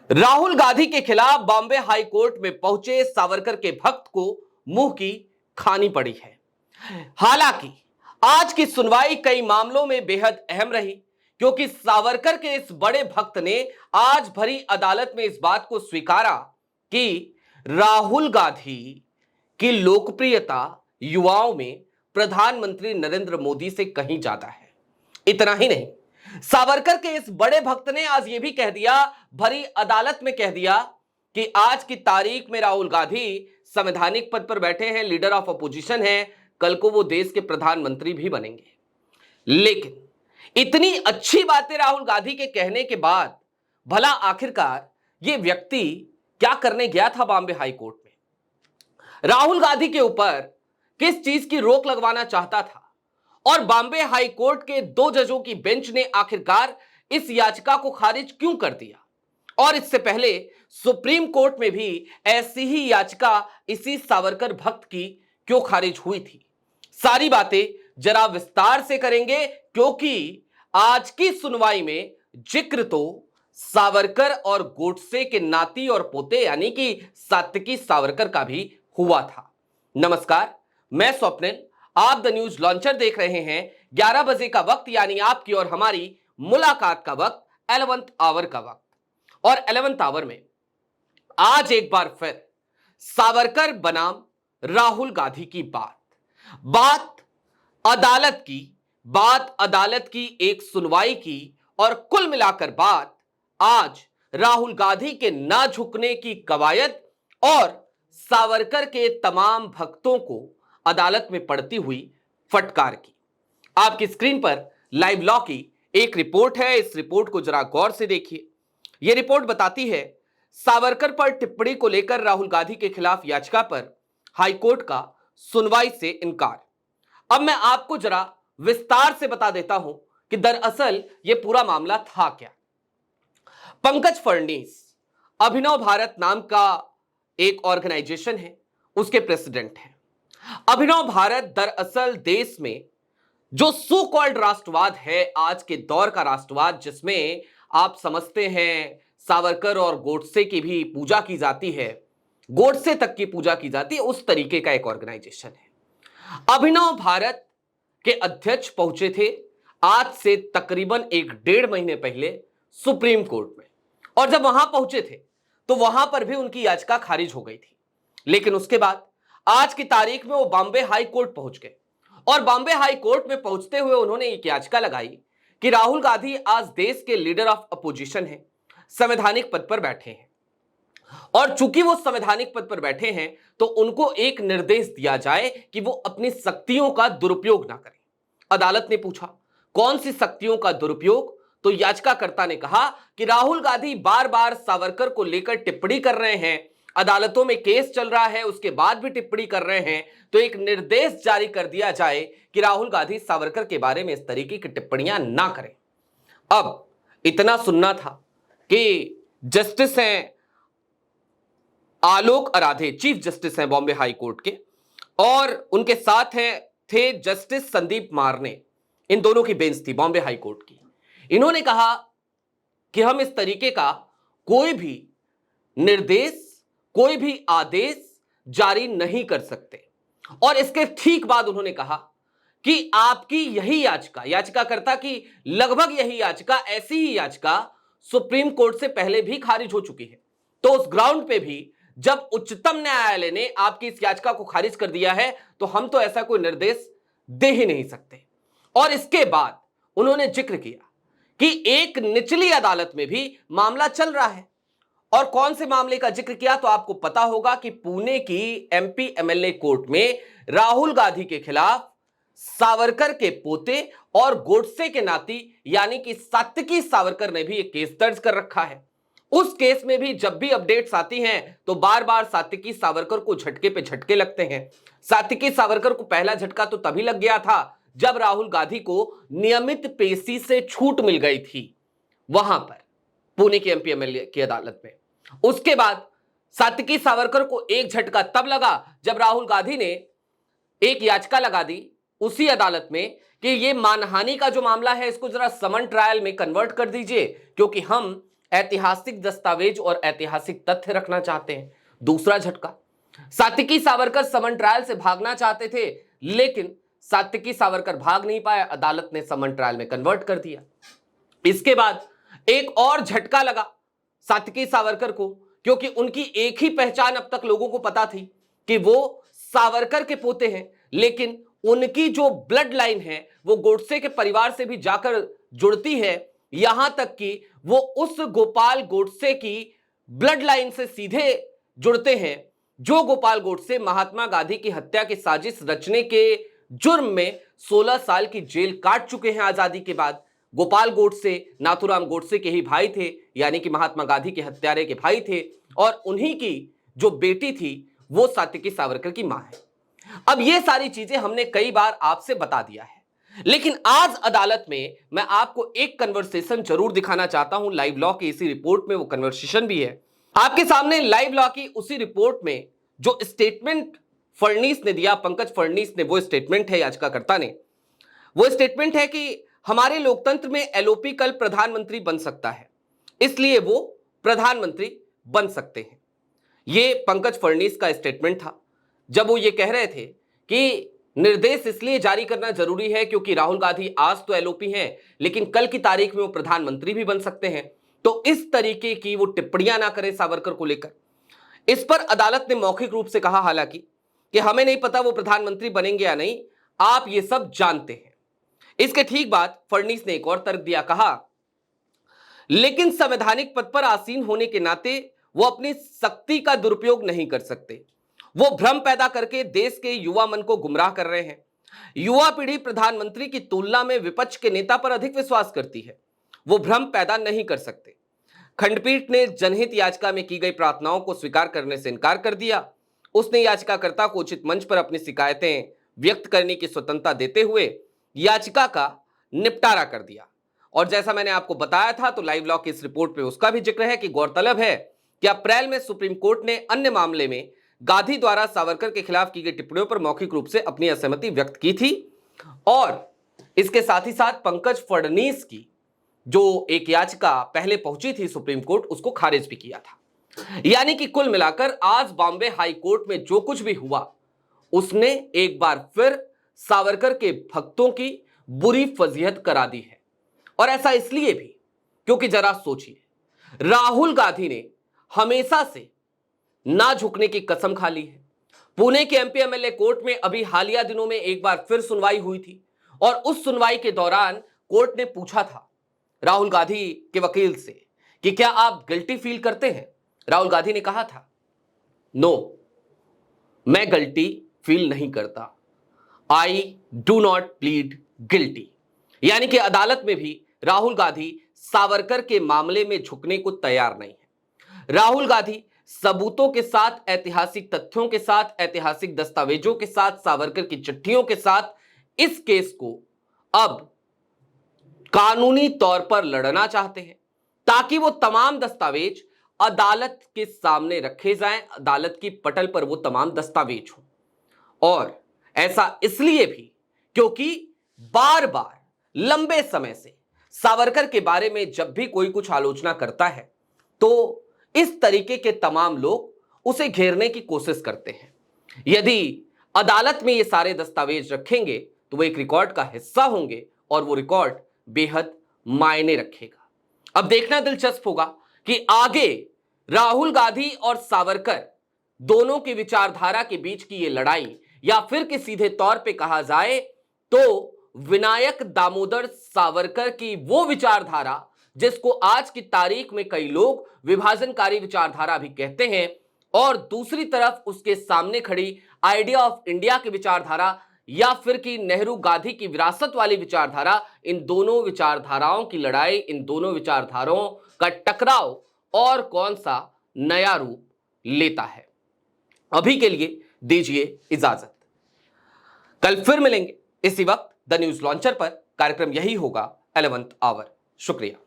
राहुल गांधी के खिलाफ Bombay high court में पहुंचे सावरकर के भक्त को मुंह की खानी पड़ी है। हालांकि आज की सुनवाई कई मामलों में बेहद अहम रही, क्योंकि सावरकर के इस बड़े भक्त ने आज भरी अदालत में इस बात को स्वीकारा कि राहुल गांधी की लोकप्रियता युवाओं में प्रधानमंत्री नरेंद्र मोदी से कहीं ज्यादा है। इतना ही नहीं, सावरकर के इस बड़े भक्त ने आज यह भी कह दिया, भरी अदालत में कह दिया कि आज की तारीख में राहुल गांधी संवैधानिक पद पर बैठे हैं, लीडर ऑफ अपोजिशन हैं, कल को वो देश के प्रधानमंत्री भी बनेंगे। लेकिन इतनी अच्छी बातें राहुल गांधी के कहने के बाद भला आखिरकार ये व्यक्ति क्या करने गया था बॉम्बे हाई कोर्ट में? राहुल गांधी के ऊपर किस चीज की रोक लगवाना चाहता था? और बॉम्बे हाई कोर्ट के 2 जजों की बेंच ने आखिरकार इस याचिका को खारिज क्यों कर दिया? और इससे पहले सुप्रीम कोर्ट में भी ऐसी ही याचिका इसी सावरकर भक्त की क्यों खारिज हुई थी? सारी बातें जरा विस्तार से करेंगे, क्योंकि आज की सुनवाई में जिक्र तो सावरकर और गोडसे के नाती और पोते यानी कि सात्विकी सावरकर का भी हुआ था। नमस्कार, मैं स्वप्निल, आप द न्यूज लॉन्चर देख रहे हैं। 11 बजे का वक्त यानी आपकी और हमारी मुलाकात का वक्त, 11th आवर का वक्त। और 11th आवर में आज एक बार फिर सावरकर बनाम राहुल गांधी की बात अदालत की एक सुनवाई की, और कुल मिलाकर बात आज राहुल गांधी के ना झुकने की कवायद और सावरकर के तमाम भक्तों को अदालत में पड़ती हुई फटकार की। आपकी स्क्रीन पर लाइव लॉ की एक रिपोर्ट है, इस रिपोर्ट को जरा गौर से देखिए। यह रिपोर्ट बताती है सावरकर पर टिप्पणी को लेकर राहुल गांधी के खिलाफ याचिका पर हाईकोर्ट का सुनवाई से इनकार। अब मैं आपको जरा विस्तार से बता देता हूं कि दरअसल यह पूरा मामला था क्या। पंकज फडणवीस अभिनव भारत नाम का एक ऑर्गेनाइजेशन है, उसके प्रेसिडेंट हैं। अभिनव भारत दरअसल देश में जो सो कॉल्ड राष्ट्रवाद है, आज के दौर का राष्ट्रवाद, जिसमें आप समझते हैं सावरकर और गोडसे की भी पूजा की जाती है, गोडसे तक की पूजा की जाती है, उस तरीके का एक ऑर्गेनाइजेशन है। अभिनव भारत के अध्यक्ष पहुंचे थे आज से तकरीबन 1-1.5 महीने पहले सुप्रीम कोर्ट में, और जब वहां पहुंचे थे तो वहां पर भी उनकी याचिका खारिज हो गई थी। लेकिन उसके बाद आज की तारीख में वो बॉम्बे हाई कोर्ट पहुंच गए, और बॉम्बे हाई कोर्ट में पहुंचते हुए उन्होंने एक याचिका लगाई कि राहुल गांधी आज देश के लीडर ऑफ अपोजिशन हैं, संवैधानिक पद पर बैठे हैं, और चूंकि वो संवैधानिक पद पर बैठे हैं तो उनको एक निर्देश दिया जाए कि वो अपनी शक्तियों का दुरुपयोग ना करें। अदालत ने पूछा कौन सी शक्तियों का दुरुपयोग? तो याचिकाकर्ता ने कहा कि राहुल गांधी बार बार सावरकर को लेकर टिप्पणी कर रहे हैं, अदालतों में केस चल रहा है, उसके बाद भी टिप्पणी कर रहे हैं, तो एक निर्देश जारी कर दिया जाए कि राहुल गांधी सावरकर के बारे में इस तरीके की टिप्पणियां ना करें। अब इतना सुनना था कि जस्टिस हैं आलोक आराधे, चीफ जस्टिस हैं बॉम्बे हाई कोर्ट के, और उनके साथ हैं थे जस्टिस संदीप मारने। इन दोनों की बेंच थी बॉम्बे हाई कोर्ट की। इन्होंने कहा कि हम इस तरीके का कोई भी निर्देश, कोई भी आदेश जारी नहीं कर सकते। और इसके ठीक बाद उन्होंने कहा कि आपकी यही याचिकाकर्ता की लगभग यही याचिका, ऐसी ही याचिका सुप्रीम कोर्ट से पहले भी खारिज हो चुकी है। तो उस ग्राउंड पे भी जब उच्चतम न्यायालय ने आपकी इस याचिका को खारिज कर दिया है, तो हम तो ऐसा कोई निर्देश दे ही नहीं सकते। और इसके बाद उन्होंने जिक्र किया कि एक निचली अदालत में भी मामला चल रहा है। और कौन से मामले का जिक्र किया? तो आपको पता होगा कि पुणे की एमपी एमएलए कोर्ट में राहुल गांधी के खिलाफ सावरकर के पोते और गोडसे के नाती यानी कि सात्विकी सावरकर ने भी एक केस दर्ज कर रखा है। उस केस में भी जब भी अपडेट्स आती हैं तो बार बार सात्विकी सावरकर को झटके पे झटके लगते हैं। सात्विकी सावरकर को पहला झटका तो तभी लग गया था जब राहुल गांधी को नियमित पेशी से छूट मिल गई थी वहां पर पुणे की एमपी एमएलए की अदालत में। उसके बाद सात्विकी सावरकर को एक झटका तब लगा जब राहुल गांधी ने एक याचिका लगा दी उसी अदालत में कि ये मानहानि का जो मामला है इसको जरा समन ट्रायल में कन्वर्ट कर दीजिए, क्योंकि हम ऐतिहासिक दस्तावेज और ऐतिहासिक तथ्य रखना चाहते हैं। दूसरा झटका, सात्विकी सावरकर समन ट्रायल से भागना चाहते थे, लेकिन सात्विकी सावरकर भाग नहीं पाए, अदालत ने समन ट्रायल में कन्वर्ट कर दिया। इसके बाद एक और झटका लगा सात्विकी सावरकर को, क्योंकि उनकी एक ही पहचान अब तक लोगों को पता थी कि वो सावरकर के पोते हैं, लेकिन उनकी जो ब्लड लाइन है वो गोडसे के परिवार से भी जाकर जुड़ती है, यहां तक कि वो उस गोपाल गोडसे की ब्लड लाइन से सीधे जुड़ते हैं जो गोपाल गोडसे महात्मा गांधी की हत्या की साजिश रचने के जुर्म में 16 साल की जेल काट चुके हैं आजादी के बाद। गोपाल गोडसे नाथूराम गोडसे के ही भाई थे, यानी कि महात्मा गांधी के हत्यारे के भाई थे, और उन्हीं की जो बेटी थी वो सात्विकी सावरकर की मां है। अब ये सारी चीजें हमने कई बार आपसे बता दिया है, लेकिन आज अदालत में मैं आपको एक कन्वर्सेशन जरूर दिखाना चाहता हूं। लाइव लॉ की इसी रिपोर्ट में वो कन्वर्सेशन भी है आपके सामने। लाइव लॉ की उसी रिपोर्ट में जो स्टेटमेंट फडणीस ने दिया, पंकज फडणीस ने, वो स्टेटमेंट है याचिकाकर्ता ने, वो स्टेटमेंट है कि हमारे लोकतंत्र में एलओपी कल प्रधानमंत्री बन सकता है, इसलिए वो प्रधानमंत्री बन सकते हैं। ये पंकज फडणीस का स्टेटमेंट था जब वो ये कह रहे थे कि निर्देश इसलिए जारी करना जरूरी है क्योंकि राहुल गांधी आज तो एलओपी हैं, लेकिन कल की तारीख में वो प्रधानमंत्री भी बन सकते हैं। तो इस तरीके की वो टिप्पणियां ना करें सावरकर को लेकर। इस पर अदालत ने मौखिक रूप से कहा हालांकि कि हमें नहीं पता वो प्रधानमंत्री बनेंगे या नहीं, आप ये सब जानते हैं। इसके ठीक बाद फडणीस ने एक और तर्क दिया, कहा लेकिन संवैधानिक पद पर आसीन होने के नाते वो अपनी शक्ति का दुरुपयोग नहीं कर सकते। वो भ्रम पैदा करके देश के युवा मन को गुमराह कर रहे हैं। युवा पीढ़ी प्रधानमंत्री की तुलना में विपक्ष के नेता पर अधिक विश्वास करती है, वो भ्रम पैदा नहीं कर सकते। खंडपीठ ने जनहित याचिका में की गई प्रार्थनाओं को स्वीकार करने से इनकार कर दिया। उसने याचिकाकर्ता को उचित मंच पर अपनी शिकायतें व्यक्त करने की स्वतंत्रता देते हुए याचिका का निपटारा कर दिया। और जैसा मैंने आपको बताया था, तो लाइव लॉ की इस रिपोर्ट में उसका भी जिक्र है कि गौरतलब है कि अप्रैल में सुप्रीम कोर्ट ने अन्य मामले में गांधी द्वारा सावरकर के खिलाफ की गई टिप्पणियों पर मौखिक रूप से अपनी असहमति व्यक्त की थी, और इसके साथ ही साथ पंकज फडणीस की जो एक याचिका पहले पहुंची थी सुप्रीम कोर्ट, उसको खारिज भी किया था। यानी कि कुल मिलाकर आज बॉम्बे हाई कोर्ट में जो कुछ भी हुआ, उसने एक बार फिर सावरकर के भक्तों की बुरी फजीहत करा दी है। और ऐसा इसलिए भी क्योंकि जरा सोचिए, राहुल गांधी ने हमेशा से ना झुकने की कसम खा ली है। पुणे के एमपी एमएलए कोर्ट में अभी हालिया दिनों में एक बार फिर सुनवाई हुई थी, और उस सुनवाई के दौरान कोर्ट ने पूछा था राहुल गांधी के वकील से कि क्या आप गिल्टी फील करते हैं। राहुल गांधी ने कहा था, नो, मैं गिल्टी फील नहीं करता, I do not plead guilty. यानी कि अदालत में भी राहुल गांधी सावरकर के मामले में झुकने को तैयार नहीं है। राहुल गांधी सबूतों के साथ, ऐतिहासिक तथ्यों के साथ, ऐतिहासिक दस्तावेजों के साथ, सावरकर की चिट्ठियों के साथ इस केस को अब कानूनी तौर पर लड़ना चाहते हैं, ताकि वो तमाम दस्तावेज अदालत के सामने रखे जाएं, अदालत की पटल पर वो तमाम दस्तावेज हो। और ऐसा इसलिए भी क्योंकि बार बार लंबे समय से सावरकर के बारे में जब भी कोई कुछ आलोचना करता है, तो इस तरीके के तमाम लोग उसे घेरने की कोशिश करते हैं। यदि अदालत में ये सारे दस्तावेज रखेंगे तो वो एक रिकॉर्ड का हिस्सा होंगे, और वो रिकॉर्ड बेहद मायने रखेगा। अब देखना दिलचस्प होगा कि आगे राहुल गांधी और सावरकर दोनों की विचारधारा के बीच की ये लड़ाई, या फिर कि सीधे तौर पे कहा जाए तो विनायक दामोदर सावरकर की वो विचारधारा जिसको आज की तारीख में कई लोग विभाजनकारी विचारधारा भी कहते हैं, और दूसरी तरफ उसके सामने खड़ी आइडिया ऑफ इंडिया की विचारधारा, या फिर कि नेहरू गांधी की विरासत वाली विचारधारा, इन दोनों विचारधाराओं की लड़ाई, इन दोनों विचारधाराओं का टकराव और कौन सा नया रूप लेता है। अभी के लिए दीजिए इजाजत, कल फिर मिलेंगे इसी वक्त द न्यूज लॉन्चर पर। कार्यक्रम यही होगा 11th आवर। शुक्रिया।